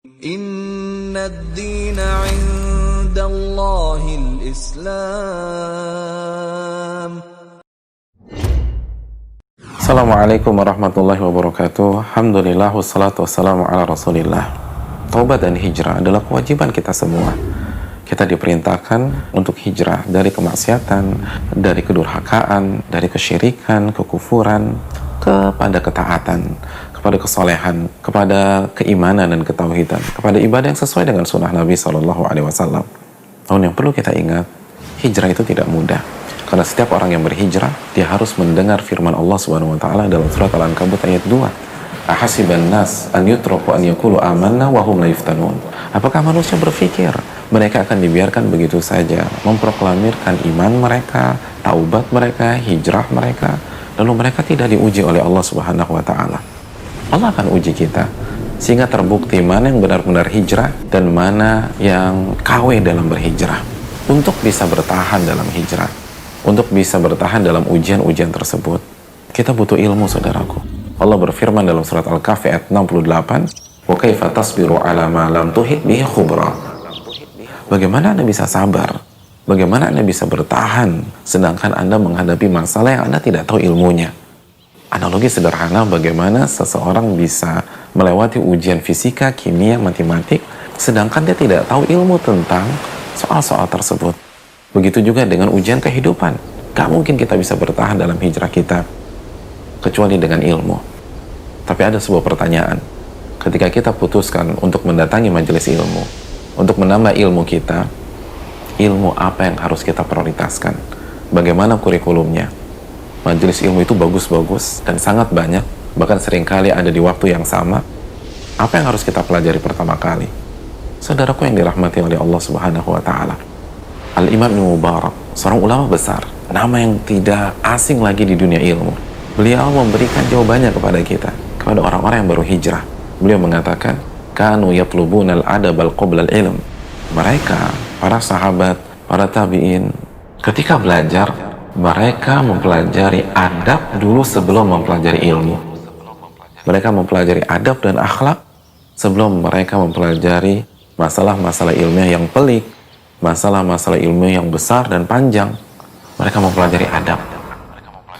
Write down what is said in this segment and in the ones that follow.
Inna ad-dina 'indallahil Islam. Assalamualaikum warahmatullahi wabarakatuh. Alhamdulillah wassalatu wassalamu ala rasulillah. Taubat dan hijrah adalah kewajiban kita semua. Kita diperintahkan untuk hijrah dari kemaksiatan, dari kedurhakaan, dari kesyirikan, kekufuran, kepada ketaatan, kepada kesolehan, kepada keimanan dan ketauhidan, kepada ibadah yang sesuai dengan sunnah Nabi SAW. Namun yang perlu kita ingat, hijrah itu tidak mudah. Karena setiap orang yang berhijrah, dia harus mendengar firman Allah Subhanahu wa taala dalam surat Al-Ankabut ayat 2. Ahasiban nas an yutraku an yaqulu amanna wa hum la yuftanun. Apakah manusia berpikir mereka akan dibiarkan begitu saja memproklamirkan iman mereka, taubat mereka, hijrah mereka, lalu mereka tidak diuji oleh Allah Subhanahu wa taala? Allah akan uji kita sehingga terbukti mana yang benar-benar hijrah dan mana yang KW dalam berhijrah. Untuk bisa bertahan dalam hijrah, untuk bisa bertahan dalam ujian-ujian tersebut, kita butuh ilmu, saudaraku. Allah berfirman dalam surat Al-Kahfi ayat 68, "Wa kaifa tasbiru 'ala ma lam tuhit bihi khubra." Bagaimana Anda bisa sabar? Bagaimana Anda bisa bertahan sedangkan Anda menghadapi masalah yang Anda tidak tahu ilmunya? Analogi sederhana, bagaimana seseorang bisa melewati ujian fisika, kimia, matematik sedangkan dia tidak tahu ilmu tentang soal-soal tersebut. Begitu juga dengan ujian kehidupan. Gak mungkin kita bisa bertahan dalam hijrah kita kecuali dengan ilmu. Tapi ada sebuah pertanyaan. Ketika kita putuskan untuk mendatangi majelis ilmu, untuk menambah ilmu kita, ilmu apa yang harus kita prioritaskan? Bagaimana kurikulumnya? Majelis ilmu itu bagus-bagus dan sangat banyak, bahkan seringkali ada di waktu yang sama. Apa yang harus kita pelajari pertama kali? Saudaraku yang dirahmati oleh Allah Subhanahu wa taala, Al-Imam Ibnu Mubarak, seorang ulama besar, nama yang tidak asing lagi di dunia ilmu. Beliau memberikan jawabannya kepada kita, kepada orang-orang yang baru hijrah. Beliau mengatakan, "Kanu yatlubunal adabal qoblal ilm." Mereka, para sahabat, para tabi'in, ketika belajar, mereka mempelajari adab dulu sebelum mempelajari ilmu. Mereka mempelajari adab dan akhlak sebelum mereka mempelajari masalah-masalah ilmiah yang pelik, masalah-masalah ilmiah yang besar dan panjang. Mereka mempelajari adab.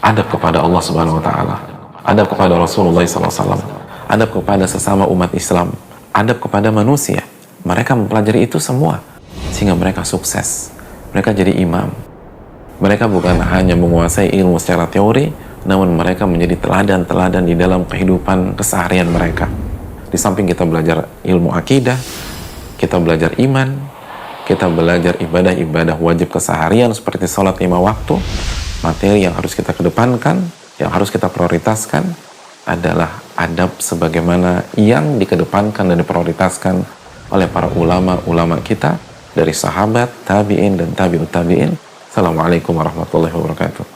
Adab kepada Allah Subhanahu wa taala, adab kepada Rasulullah SAW, adab kepada sesama umat Islam, adab kepada manusia. Mereka mempelajari itu semua sehingga mereka sukses. Mereka jadi imam. Mereka bukan hanya menguasai ilmu secara teori, namun mereka menjadi teladan-teladan di dalam kehidupan keseharian mereka. Di samping kita belajar ilmu akidah, kita belajar iman, kita belajar ibadah-ibadah wajib keseharian seperti sholat 5 waktu. Materi yang harus kita kedepankan, yang harus kita prioritaskan adalah adab sebagaimana yang dikedepankan dan diprioritaskan oleh para ulama-ulama kita dari sahabat, tabi'in, dan tabi'ut tabi'in. Assalamualaikum warahmatullahi wabarakatuh.